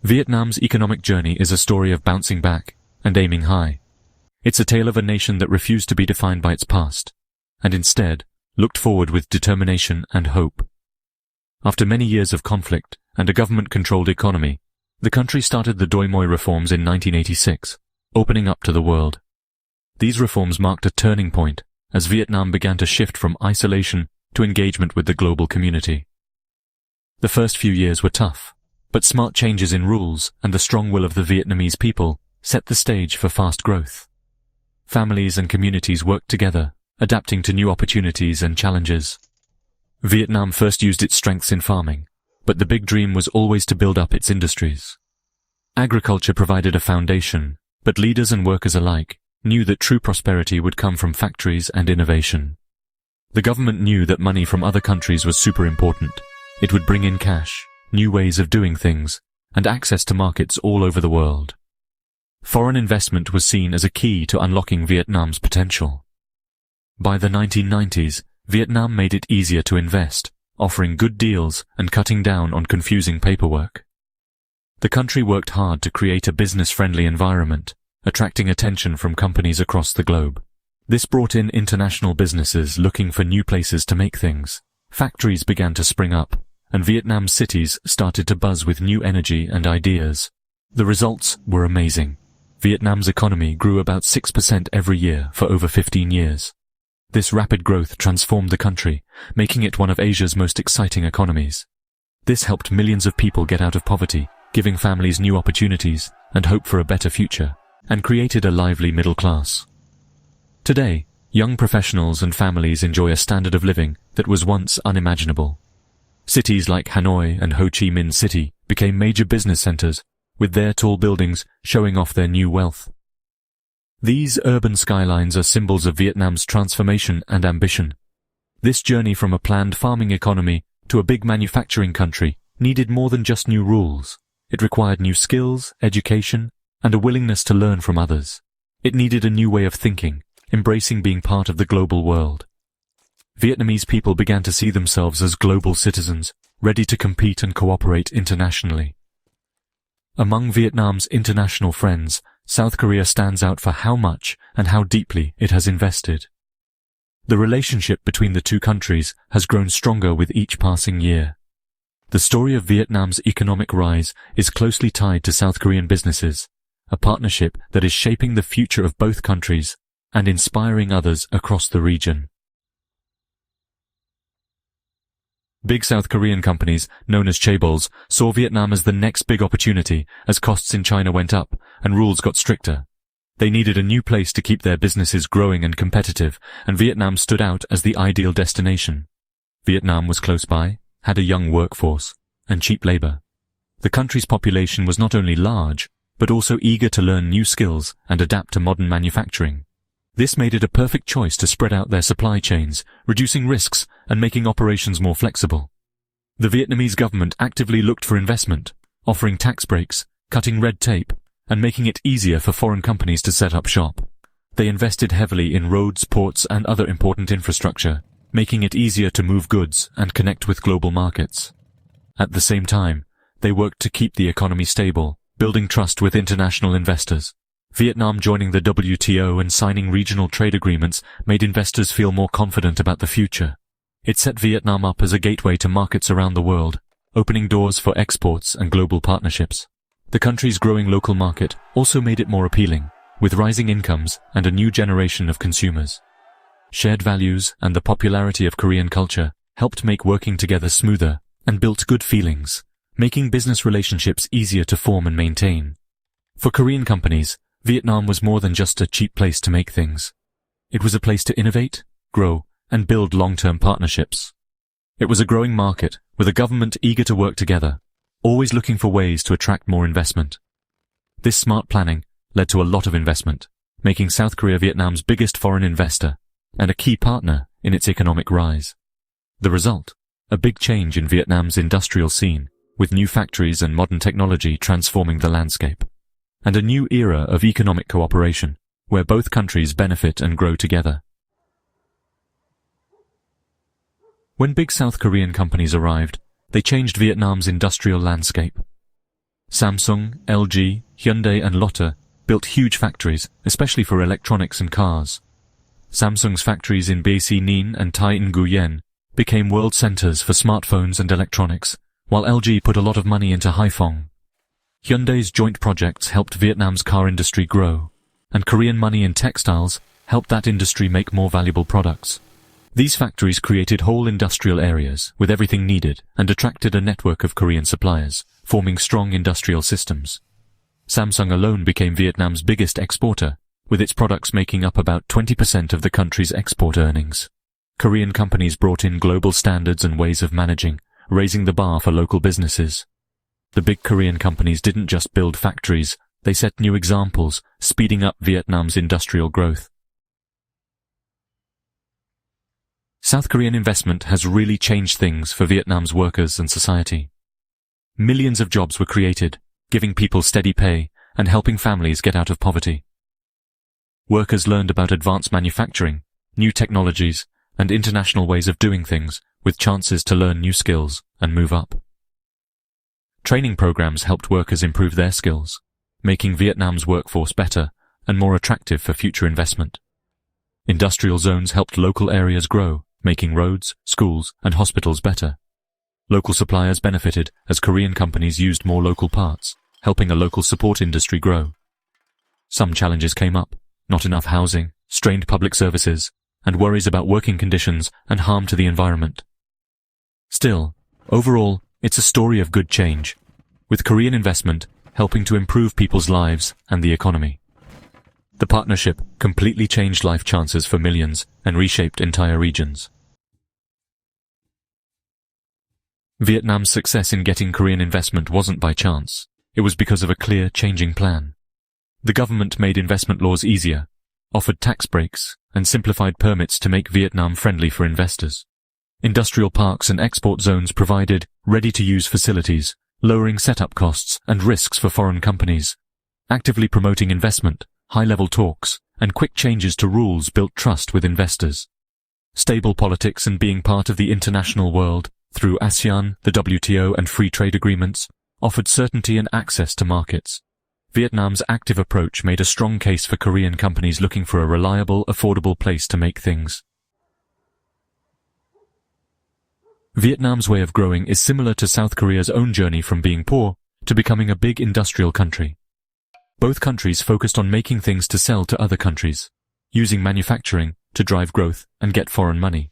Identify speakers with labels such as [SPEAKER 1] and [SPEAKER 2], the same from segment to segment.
[SPEAKER 1] Vietnam's economic journey is a story of bouncing back and aiming high. It's a tale of a nation that refused to be defined by its past, and instead looked forward with determination and hope. After many years of conflict and a government-controlled economy, the country started the Doi Moi reforms in 1986, opening up to the world. These reforms marked a turning point as Vietnam began to shift from isolation to engagement with the global community. The first few years were tough, but smart changes in rules and the strong will of the Vietnamese people set the stage for fast growth. Families and communities worked together, adapting to new opportunities and challenges. Vietnam first used its strengths in farming, but the big dream was always to build up its industries. Agriculture provided a foundation, but leaders and workers alike knew that true prosperity would come from factories and innovation. The government knew that money from other countries was super important. It would bring in cash, new ways of doing things, and access to markets all over the world. Foreign investment was seen as a key to unlocking Vietnam's potential. By the 1990s, Vietnam made it easier to invest, offering good deals and cutting down on confusing paperwork. The country worked hard to create a business-friendly environment, attracting attention from companies across the globe. This brought in international businesses looking for new places to make things. Factories began to spring up, and Vietnam's cities started to buzz with new energy and ideas. The results were amazing. Vietnam's economy grew about 6% every year for over 15 years. This rapid growth transformed the country, making it one of Asia's most exciting economies. This helped millions of people get out of poverty, giving families new opportunities and hope for a better future, and created a lively middle class. Today, young professionals and families enjoy a standard of living that was once unimaginable. Cities like Hanoi and Ho Chi Minh City became major business centers, with their tall buildings showing off their new wealth. These urban skylines are symbols of Vietnam's transformation and ambition. This journey from a planned farming economy to a big manufacturing country needed more than just new rules. It required new skills, education, and a willingness to learn from others. It needed a new way of thinking, embracing being part of the global world. Vietnamese people began to see themselves as global citizens, ready to compete and cooperate internationally. Among Vietnam's international friends, South Korea stands out for how much and how deeply it has invested. The relationship between the two countries has grown stronger with each passing year. The story of Vietnam's economic rise is closely tied to South Korean businesses, a partnership that is shaping the future of both countries and inspiring others across the region. Big South Korean companies, known as chaebols, saw Vietnam as the next big opportunity as costs in China went up and rules got stricter. They needed a new place to keep their businesses growing and competitive, and Vietnam stood out as the ideal destination. Vietnam was close by, had a young workforce, and cheap labor. The country's population was not only large, but also eager to learn new skills and adapt to modern manufacturing. This made it a perfect choice to spread out their supply chains, reducing risks and making operations more flexible. The Vietnamese government actively looked for investment, offering tax breaks, cutting red tape, and making it easier for foreign companies to set up shop. They invested heavily in roads, ports, and other important infrastructure, making it easier to move goods and connect with global markets. At the same time, they worked to keep the economy stable, building trust with international investors. Vietnam joining the WTO and signing regional trade agreements made investors feel more confident about the future. It set Vietnam up as a gateway to markets around the world, opening doors for exports and global partnerships. The country's growing local market also made it more appealing, with rising incomes and a new generation of consumers. Shared values and the popularity of Korean culture helped make working together smoother and built good feelings, making business relationships easier to form and maintain. For Korean companies, Vietnam was more than just a cheap place to make things. It was a place to innovate, grow, and build long-term partnerships. It was a growing market with a government eager to work together, always looking for ways to attract more investment. This smart planning led to a lot of investment, making South Korea Vietnam's biggest foreign investor and a key partner in its economic rise. The result? A big change in Vietnam's industrial scene, with new factories and modern technology transforming the landscape, and a new era of economic cooperation, where both countries benefit and grow together. When big South Korean companies arrived, they changed Vietnam's industrial landscape. Samsung, LG, Hyundai and Lotte built huge factories, especially for electronics and cars. Samsung's factories in Beici Ninh and Tai Nguyen became world centers for smartphones and electronics, while LG put a lot of money into Haiphong. Hyundai's joint projects helped Vietnam's car industry grow, and Korean money in textiles helped that industry make more valuable products. These factories created whole industrial areas with everything needed and attracted a network of Korean suppliers, forming strong industrial systems. Samsung alone became Vietnam's biggest exporter, with its products making up about 20% of the country's export earnings. Korean companies brought in global standards and ways of managing, raising the bar for local businesses. The big Korean companies didn't just build factories, they set new examples, speeding up Vietnam's industrial growth. South Korean investment has really changed things for Vietnam's workers and society. Millions of jobs were created, giving people steady pay and helping families get out of poverty. Workers learned about advanced manufacturing, new technologies, and international ways of doing things, with chances to learn new skills and move up. Training programs helped workers improve their skills, making Vietnam's workforce better and more attractive for future investment. Industrial zones helped local areas grow, making roads, schools, and hospitals better. Local suppliers benefited as Korean companies used more local parts, helping a local support industry grow. Some challenges came up: not enough housing, strained public services, and worries about working conditions and harm to the environment. Still, overall, it's a story of good change, with Korean investment helping to improve people's lives and the economy. The partnership completely changed life chances for millions and reshaped entire regions. Vietnam's success in getting Korean investment wasn't by chance. It was because of a clear, changing plan. The government made investment laws easier, offered tax breaks, and simplified permits to make Vietnam friendly for investors. Industrial parks and export zones provided ready-to-use facilities, lowering setup costs and risks for foreign companies. Actively promoting investment, high-level talks, and quick changes to rules built trust with investors. Stable politics and being part of the international world, through ASEAN, the WTO and free trade agreements, offered certainty and access to markets. Vietnam's active approach made a strong case for Korean companies looking for a reliable, affordable place to make things. Vietnam's way of growing is similar to South Korea's own journey from being poor to becoming a big industrial country. Both countries focused on making things to sell to other countries, using manufacturing to drive growth and get foreign money.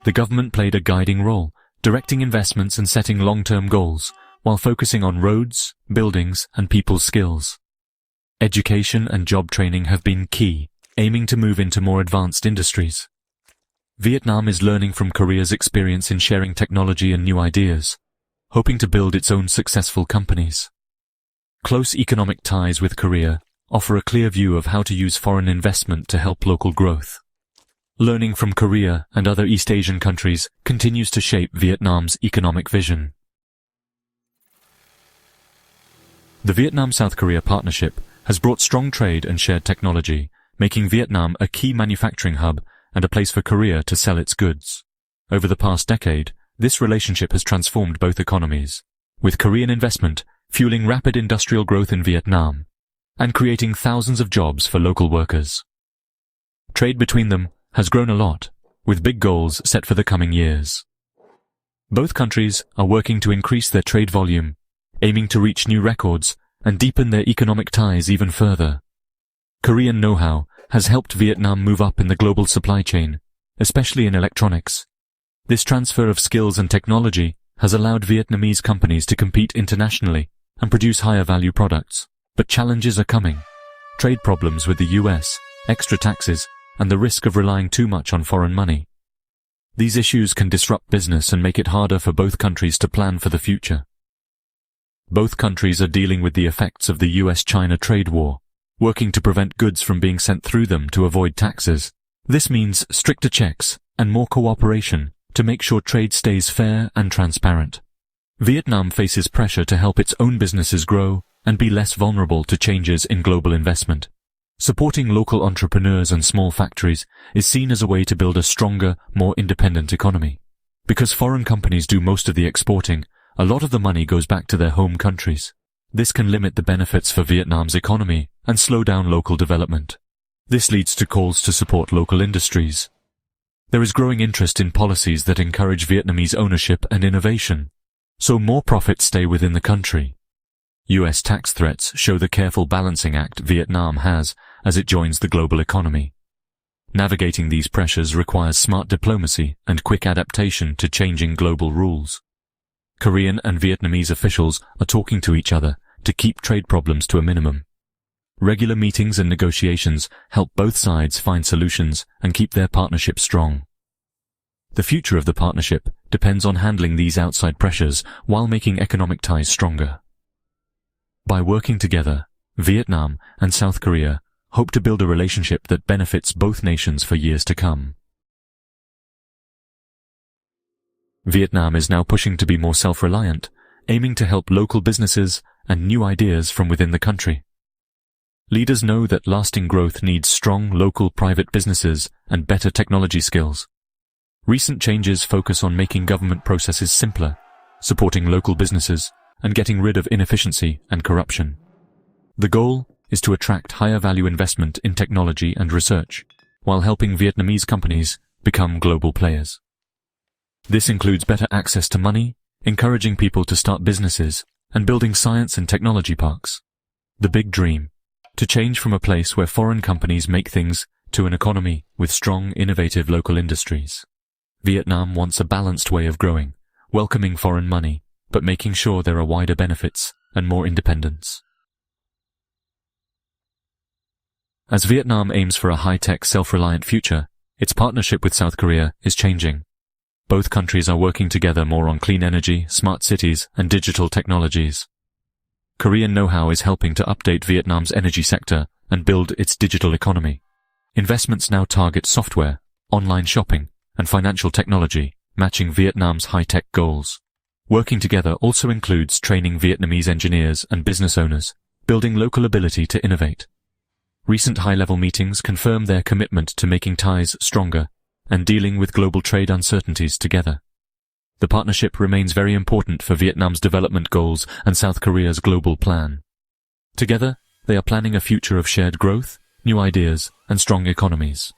[SPEAKER 1] The government played a guiding role, directing investments and setting long-term goals, while focusing on roads, buildings, and people's skills. Education and job training have been key, aiming to move into more advanced industries. Vietnam is learning from Korea's experience in sharing technology and new ideas, hoping to build its own successful companies. Close economic ties with Korea offer a clear view of how to use foreign investment to help local growth. Learning from Korea and other East Asian countries continues to shape Vietnam's economic vision. The Vietnam-South Korea partnership has brought strong trade and shared technology, making Vietnam a key manufacturing hub and a place for Korea to sell its goods. Over the past decade, this relationship has transformed both economies, with Korean investment fueling rapid industrial growth in Vietnam and creating thousands of jobs for local workers. Trade between them has grown a lot, with big goals set for the coming years. Both countries are working to increase their trade volume, aiming to reach new records and deepen their economic ties even further. Korean know-how has helped Vietnam move up in the global supply chain, especially in electronics. This transfer of skills and technology has allowed Vietnamese companies to compete internationally and produce higher value products. But challenges are coming. Trade problems with the US, extra taxes, and the risk of relying too much on foreign money. These issues can disrupt business and make it harder for both countries to plan for the future. Both countries are dealing with the effects of the US-China trade war, working to prevent goods from being sent through them to avoid taxes. This means stricter checks and more cooperation to make sure trade stays fair and transparent. Vietnam faces pressure to help its own businesses grow and be less vulnerable to changes in global investment. Supporting local entrepreneurs and small factories is seen as a way to build a stronger, more independent economy. Because foreign companies do most of the exporting, a lot of the money goes back to their home countries. This can limit the benefits for Vietnam's economy and slow down local development. This leads to calls to support local industries. There is growing interest in policies that encourage Vietnamese ownership and innovation, so more profits stay within the country. US tax threats show the careful balancing act Vietnam has as it joins the global economy. Navigating these pressures requires smart diplomacy and quick adaptation to changing global rules. Korean and Vietnamese officials are talking to each other to keep trade problems to a minimum. Regular meetings and negotiations help both sides find solutions and keep their partnership strong. The future of the partnership depends on handling these outside pressures while making economic ties stronger. By working together, Vietnam and South Korea hope to build a relationship that benefits both nations for years to come. Vietnam is now pushing to be more self-reliant, aiming to help local businesses and new ideas from within the country. Leaders know that lasting growth needs strong local private businesses and better technology skills. Recent changes focus on making government processes simpler, supporting local businesses, and getting rid of inefficiency and corruption. The goal is to attract higher value investment in technology and research, while helping Vietnamese companies become global players. This includes better access to money, encouraging people to start businesses, and building science and technology parks. The big dream: to change from a place where foreign companies make things to an economy with strong, innovative local industries. Vietnam wants a balanced way of growing, welcoming foreign money, but making sure there are wider benefits and more independence. As Vietnam aims for a high-tech, self-reliant future, its partnership with South Korea is changing. Both countries are working together more on clean energy, smart cities, and digital technologies. Korean know-how is helping to update Vietnam's energy sector and build its digital economy. Investments now target software, online shopping, and financial technology, matching Vietnam's high-tech goals. Working together also includes training Vietnamese engineers and business owners, building local ability to innovate. Recent high-level meetings confirm their commitment to making ties stronger and dealing with global trade uncertainties together. The partnership remains very important for Vietnam's development goals and South Korea's global plan. Together, they are planning a future of shared growth, new ideas, and strong economies.